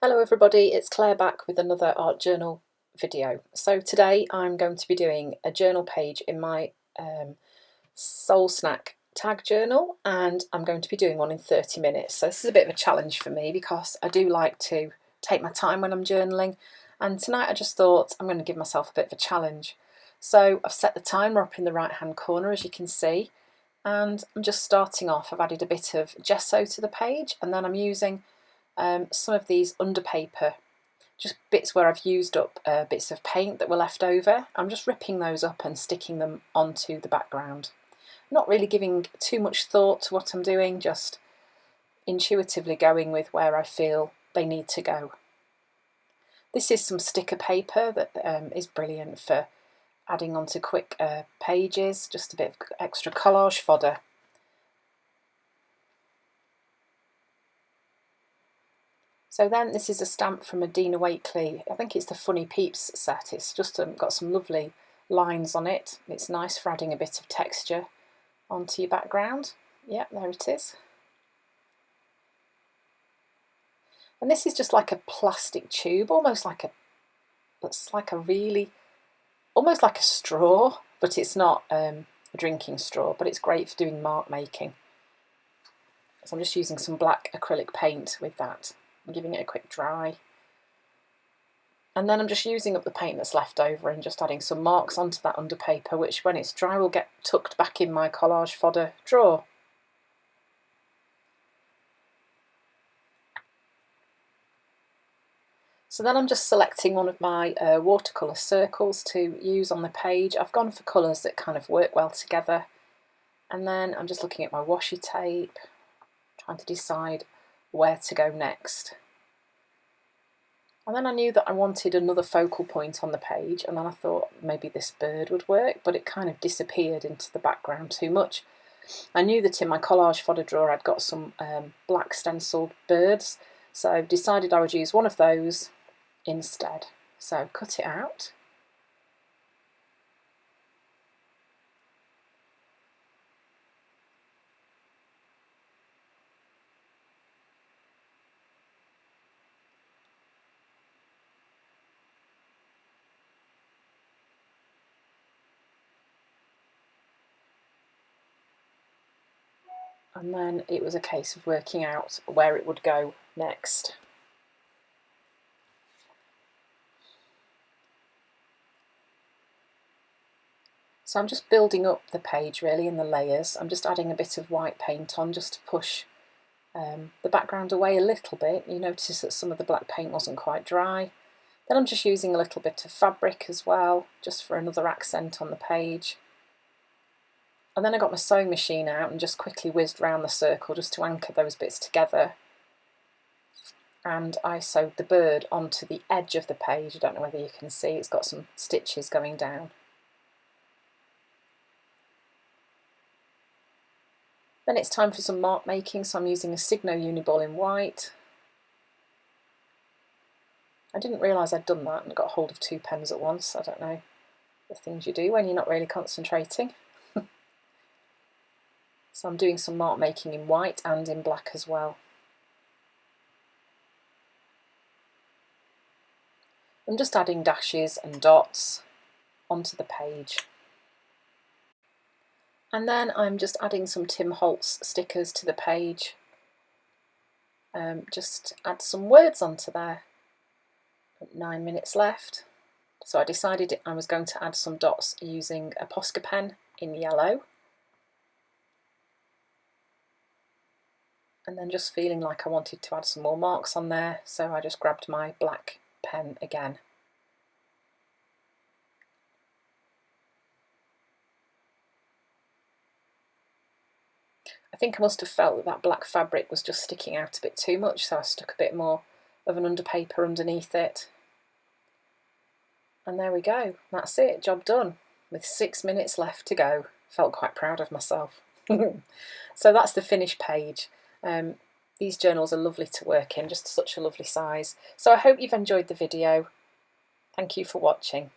Hello everybody, it's Claire back with another art journal video. So today I'm going to be doing a journal page in my Soul Snack tag journal, and I'm going to be doing one in 30 minutes. So this is a bit of a challenge for me because I do like to take my time when I'm journaling, and tonight I just thought I'm going to give myself a bit of a challenge. So I've set the timer up in the right hand corner, as you can see, and I'm just starting off. I've added a bit of gesso to the page, and then I'm using some of these underpaper, just bits where I've used up bits of paint that were left over. I'm just ripping those up and sticking them onto the background. Not really giving too much thought to what I'm doing, just intuitively going with where I feel they need to go. This is some sticker paper that is brilliant for adding onto quick pages, just a bit of extra collage fodder. So then this is a stamp from a Dina Wakley, I think it's the Funny Peeps set. It's just got some lovely lines on it. It's nice for adding a bit of texture onto your background. Yeah, there it is. And this is just like a plastic tube, almost like almost like a straw, but it's not a drinking straw, but it's great for doing mark making. So I'm just using some black acrylic paint with that. I'm giving it a quick dry, and then I'm just using up the paint that's left over and just adding some marks onto that underpaper, which when it's dry will get tucked back in my collage fodder drawer. So then I'm just selecting one of my watercolour circles to use on the page. I've gone for colours that kind of work well together, and then I'm just looking at my washi tape, trying to decide where to go next. And then I knew that I wanted another focal point on the page, and then I thought maybe this bird would work, but it kind of disappeared into the background too much. I knew that in my collage fodder drawer I'd got some black stenciled birds, so I decided I would use one of those instead. So cut it out. And then it was a case of working out where it would go next. So I'm just building up the page really in the layers. I'm just adding a bit of white paint on just to push the background away a little bit. You notice that some of the black paint wasn't quite dry. Then I'm just using a little bit of fabric as well, just for another accent on the page. And then I got my sewing machine out and just quickly whizzed round the circle just to anchor those bits together. And I sewed the bird onto the edge of the page. I don't know whether you can see, it's got some stitches going down. Then it's time for some mark making, so I'm using a Signo Uniball in white. I didn't realise I'd done that and got hold of two pens at once. I don't know, the things you do when you're not really concentrating. So I'm doing some mark making in white and in black as well. I'm just adding dashes and dots onto the page. And then I'm just adding some Tim Holtz stickers to the page. Just add some words onto there. 9 minutes left. So I decided I was going to add some dots using a Posca pen in yellow. And then just feeling like I wanted to add some more marks on there, so I just grabbed my black pen again. I think I must have felt that that black fabric was just sticking out a bit too much, so I stuck a bit more of an underpaper underneath it. And there we go, that's it, job done, with 6 minutes left to go. Felt quite proud of myself. So that's the finished page. These journals are lovely to work in, just such a lovely size. So I hope you've enjoyed the video. Thank you for watching.